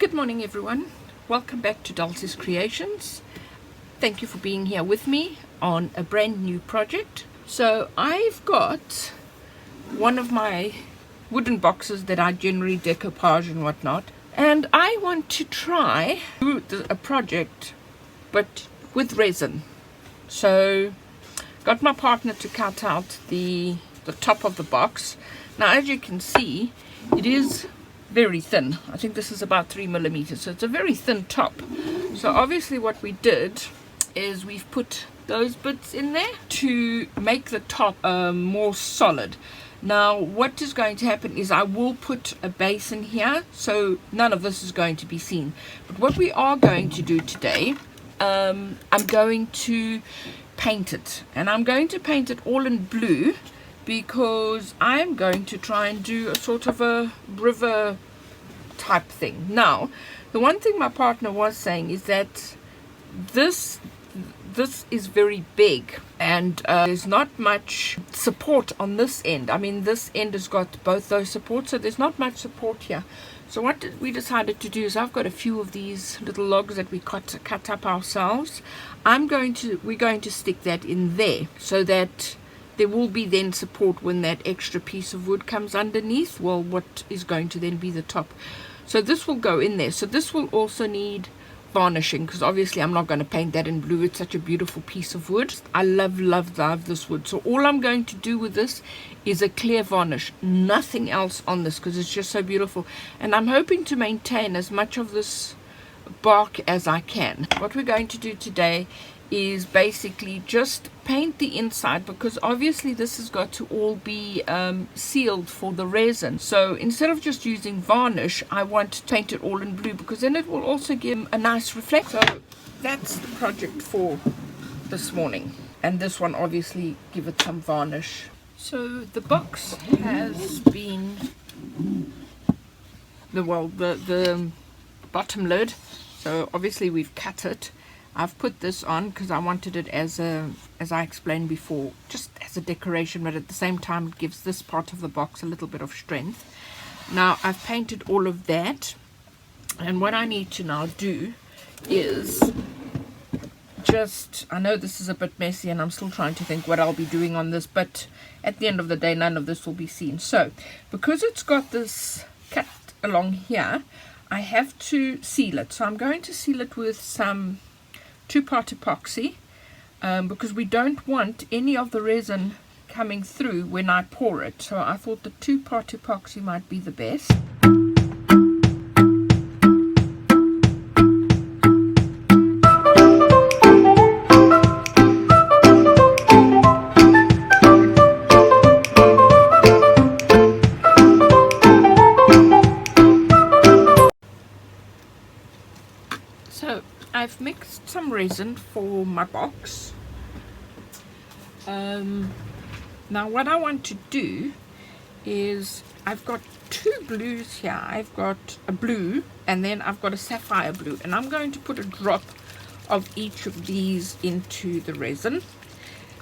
Good morning everyone, welcome back to Dulce's Creations. Thank you for being here with me on a brand new project. So I've got one of my wooden boxes that I generally decoupage and whatnot, and I want to try a project but with resin. So got my partner to cut out the top of the box. Now as you can see, it is very thin. I think this is about 3 millimeters, so it's a very thin top. So obviously what we did is we've put those bits in there to make the top more solid. Now what is going to happen is I will put a base in here, so none of this is going to be seen. But what we are going to do today, I'm going to paint it, and I'm going to paint it all in blue, because I'm going to try and do a sort of a river type thing. Now, the one thing my partner was saying is that this is very big, and there's not much support on this end. I mean, this end has got both those supports, so there's not much support here. So what we decided to do is, I've got a few of these little logs that we cut up ourselves. We're going to stick that in there, so that there will be then support when that extra piece of wood comes underneath, well, what is going to then be the top. So this will go in there. So this will also need varnishing, because obviously I'm not going to paint that in blue. It's such a beautiful piece of wood. I love this wood. So all I'm going to do with this is a clear varnish, nothing else on this, because it's just so beautiful. And I'm hoping to maintain as much of this bark as I can. What we're going to do today is basically just paint the inside, because obviously this has got to all be sealed for the resin. So instead of just using varnish, I want to paint it all in blue, because then it will also give a nice reflect. So that's the project for this morning, and this one obviously give it some varnish. So the box has been the bottom lid, so obviously we've cut it. I've put this on because I wanted it as I explained before, just as a decoration, but at the same time it gives this part of the box a little bit of strength. Now I've painted all of that, and what I need to now do is I know this is a bit messy and I'm still trying to think what I'll be doing on this, but at the end of the day none of this will be seen. So because it's got this cut along here, I have to seal it. So I'm going to seal it with some 2-part epoxy, because we don't want any of the resin coming through when I pour it. So I thought the 2-part epoxy might be the best. So I've mixed some resin for my box. Now what I want to do is, I've got 2 blues here. I've got a blue and then I've got a sapphire blue, and I'm going to put a drop of each of these into the resin.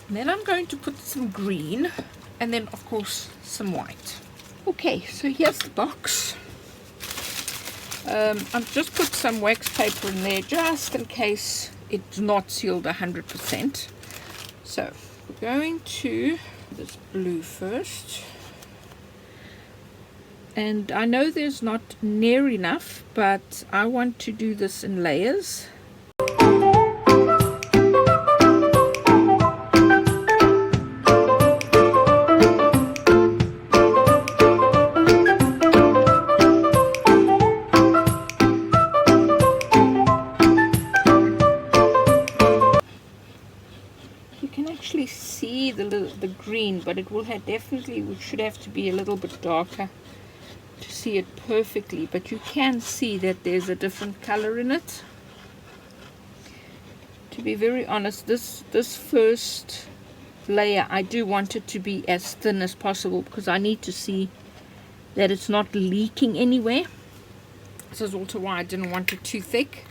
And then I'm going to put some green, and then of course some white. Okay, so here's the box. I've just put some wax paper in there just in case it's not sealed 100%. So we're going to this blue first, and I know there's not near enough, but I want to do this in layers. See the green, but it will should have to be a little bit darker to see it perfectly, but you can see that there's a different color in it. To be very honest, this first layer, I do want it to be as thin as possible, because I need to see that it's not leaking anywhere. This is also why I didn't want it too thick,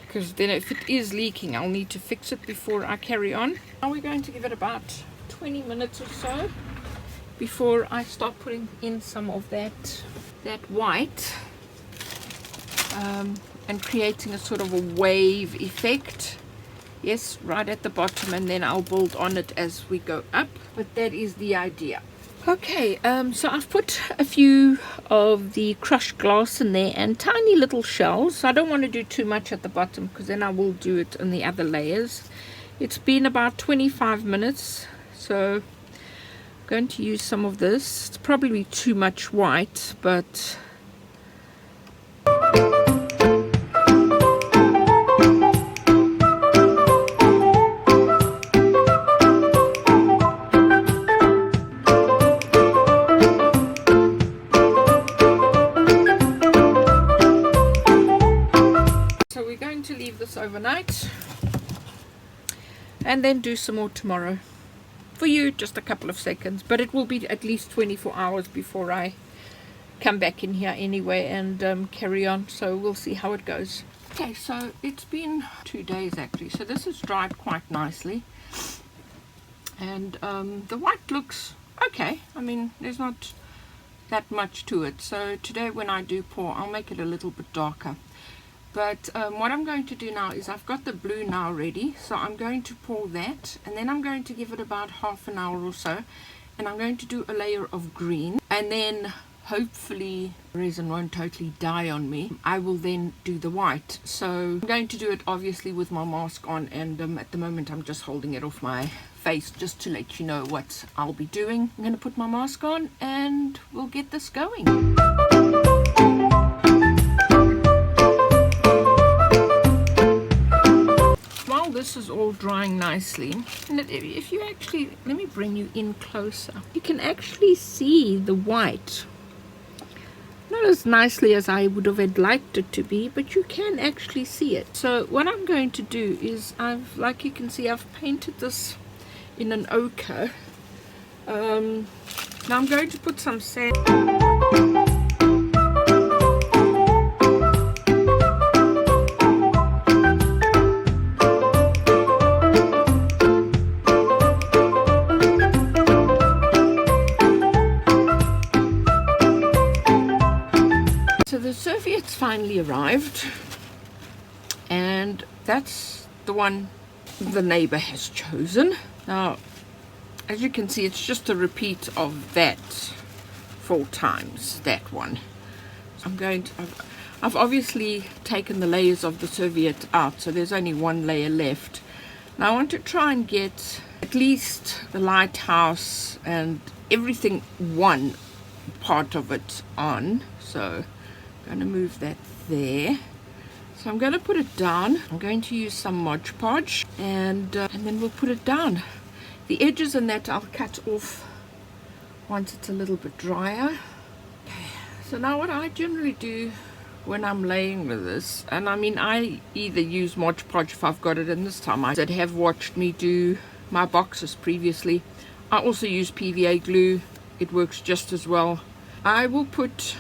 because then if it is leaking, I'll need to fix it before I carry on. Now we're going to give it about 20 minutes or so before I start putting in some of that white. and creating a sort of a wave effect. Yes, right at the bottom, and then I'll build on it as we go up, but that is the idea. Okay, so I've put a few of the crushed glass in there and tiny little shells. I don't want to do too much at the bottom because then I will do it in the other layers. It's been about 25 minutes, so I'm going to use some of this. It's probably too much white, but to leave this overnight and then do some more tomorrow. For you, just a couple of seconds, but it will be at least 24 hours before I come back in here anyway and carry on, so we'll see how it goes. Okay, so it's been 2 days actually, so this has dried quite nicely, and the white looks okay. I mean, there's not that much to it, so today when I do pour, I'll make it a little bit darker. But what I'm going to do now is I've got the blue now ready, so I'm going to pour that, and then I'm going to give it about half an hour or so, and I'm going to do a layer of green, and then hopefully resin won't totally die on me. I will then do the white. So I'm going to do it obviously with my mask on, and at the moment I'm just holding it off my face just to let you know what I'll be doing. I'm going to put my mask on and we'll get this going. This is all drying nicely, and if you actually, let me bring you in closer, you can actually see the white, not as nicely as I would have liked it to be, but you can actually see it. So what I'm going to do is like you can see, I've painted this in an ochre. Now I'm going to put some sand. Serviette's finally arrived, and that's the one the neighbor has chosen. Now, as you can see, it's just a repeat of that 4 times, that one. So I've obviously taken the layers of the serviette out, so there's only one layer left. Now I want to try and get at least the lighthouse and everything, one part of it on. So I'm going to move that there. So I'm going to put it down. I'm going to use some Modge Podge, and then we'll put it down. The edges and that I'll cut off once it's a little bit drier. Okay. So now what I generally do when I'm laying with this, and I mean I either use Modge Podge if I've got it, and this time I that have watched me do my boxes previously, I also use PVA glue. It works just as well. I will put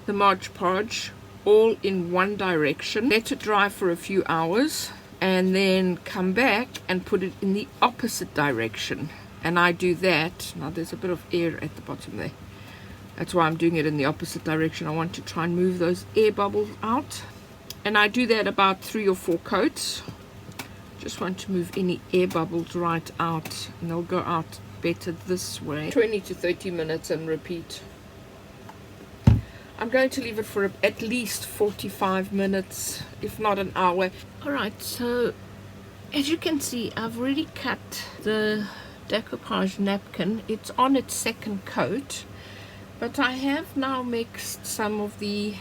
the Modge Podge all in one direction, let it dry for a few hours, and then come back and put it in the opposite direction. And I do that. Now there's a bit of air at the bottom there. That's why I'm doing it in the opposite direction. I want to try and move those air bubbles out. And I do that about 3 or 4 coats. Just want to move any air bubbles right out, and they'll go out better this way. 20 to 30 minutes and repeat. I'm going to leave it for at least 45 minutes, if not an hour. Alright, so as you can see, I've already cut the decoupage napkin. It's on its second coat, but I have now mixed some of the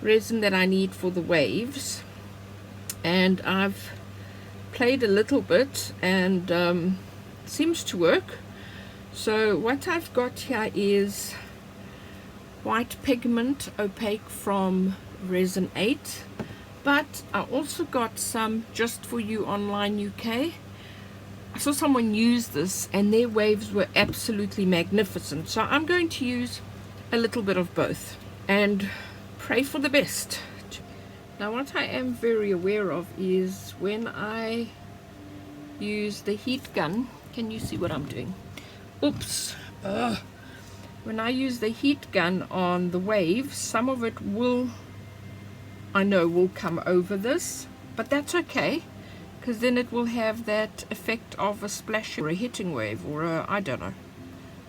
resin that I need for the waves, and I've played a little bit, and seems to work. So what I've got here is white pigment opaque from Resin 8, but I also got some Just For You Online UK. I saw someone use this and their waves were absolutely magnificent, so I'm going to use a little bit of both and pray for the best. Now what I am very aware of is when I use the heat gun, can you see what I'm doing? Oops. When I use the heat gun on the waves, some of it will I know will come over this, but that's okay, because then it will have that effect of a splash or a hitting wave, or a, I don't know,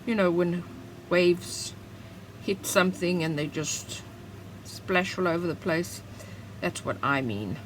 you know, when waves hit something and they just splash all over the place. That's what I mean.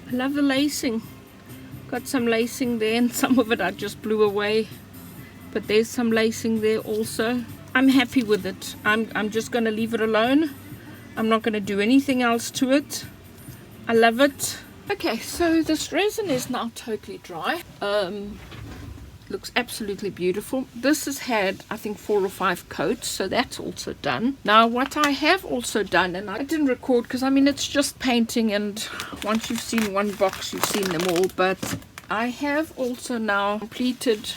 I love the lacing. Got some lacing there, and some of it I just blew away, but there's some lacing there also. I'm happy with it. I'm just going to leave it alone. I'm not going to do anything else to it. I love it. Okay, so this resin is now totally dry. Looks absolutely beautiful. This has had, I think, 4 or 5 coats, so that's also done. Now what I have also done, and I didn't record because I mean it's just painting, and once you've seen one box you've seen them all, but I have also now completed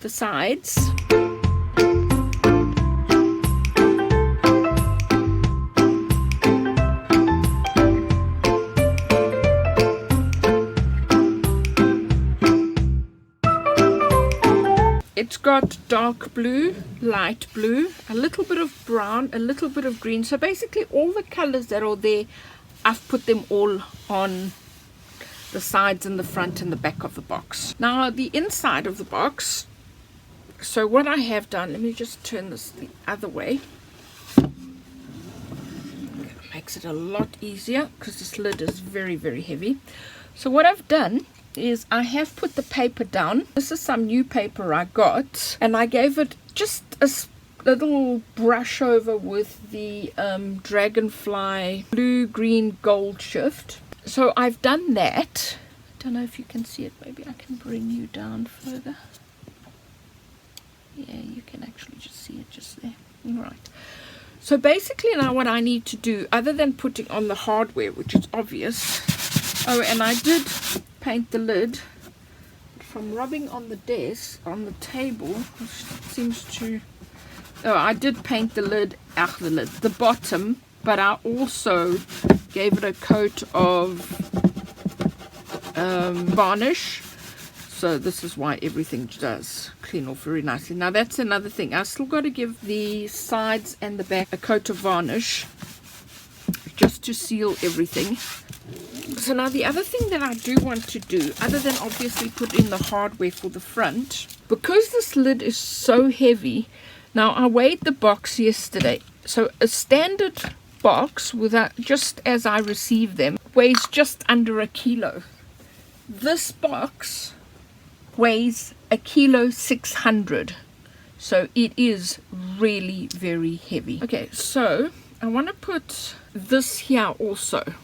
the sides. It's got dark blue, light blue, a little bit of brown, a little bit of green. So basically all the colors that are there, I've put them all on the sides and the front and the back of the box. Now the inside of the box, so what I have done, let me just turn this the other way. It makes it a lot easier because this lid is very, very heavy. So what I've done is I have put the paper down. This is some new paper I got, and I gave it just a little brush over with the Dragonfly blue, green, gold shift. So I've done that. I don't know if you can see it. Maybe I can bring you down further. Yeah, you can actually just see it just there. All right. So basically now what I need to do, other than putting on the hardware, which is obvious. Oh, and I did paint the lid from rubbing on the desk, on the table, which seems to, oh, I did paint the lid, the bottom, but I also gave it a coat of varnish. So this is why everything does clean off very nicely. Now that's another thing, I still got to give the sides and the back a coat of varnish just to seal everything. So now the other thing that I do want to do, other than obviously put in the hardware for the front, because this lid is so heavy. Now I weighed the box yesterday. So a standard box, without, just as I received them, weighs just under 1 kilo. This box weighs 1.6 kg. So it is really very heavy. Okay, so I want to put this here also,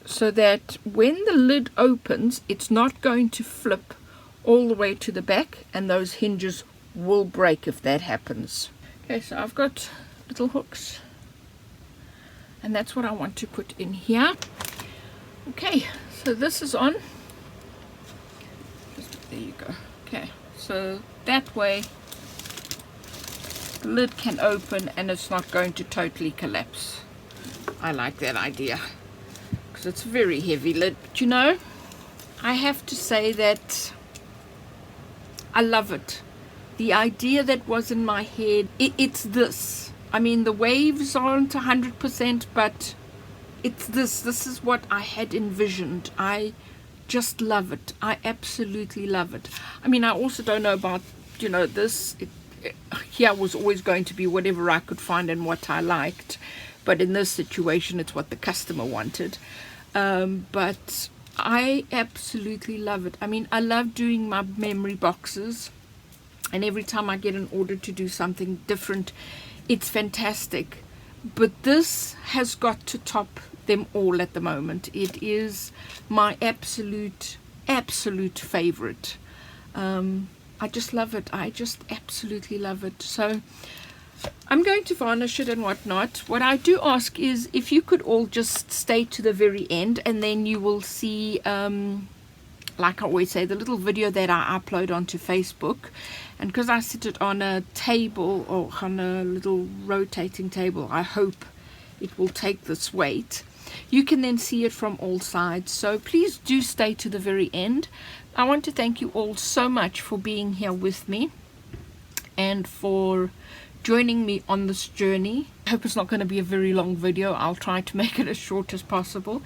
so that when the lid opens, it's not going to flip all the way to the back, and those hinges will break if that happens. Okay, so I've got little hooks, and that's what I want to put in here. Okay, so this is on. Just, there you go. Okay, so that way the lid can open and it's not going to totally collapse. I like that idea. It's very heavy lid, but you know, I have to say that I love it. The idea that was in my head, it's this. I mean, the waves aren't 100%, but it's this. This is what I had envisioned. I just love it. I absolutely love it. I mean, I also don't know about, you know, this. Here was always going to be whatever I could find and what I liked. But in this situation, it's what the customer wanted. But I absolutely love it. I mean, I love doing my memory boxes, and every time I get an order to do something different, it's fantastic. But this has got to top them all at the moment. It is my absolute favorite. I just love it. I just absolutely love it. So I'm going to varnish it and whatnot. What I do ask is if you could all just stay to the very end, and then you will see, like I always say, the little video that I upload onto Facebook. And because I sit it on a table, or on a little rotating table, I hope it will take this weight. You can then see it from all sides. So please do stay to the very end. I want to thank you all so much for being here with me and for joining me on this journey. I hope it's not going to be a very long video. I'll try to make it as short as possible.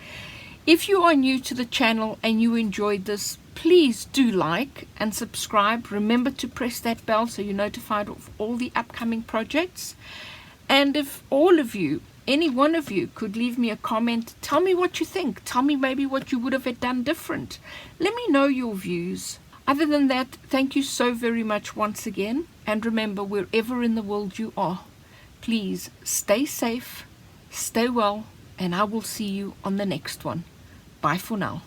If you are new to the channel and you enjoyed this, please do like and subscribe. Remember to press that bell so you're notified of all the upcoming projects. And if all of you, any one of you, could leave me a comment, tell me what you think. Tell me maybe what you would have done different. Let me know your views. Other than that, thank you so very much once again. And remember, wherever in the world you are, please stay safe, stay well, and I will see you on the next one. Bye for now.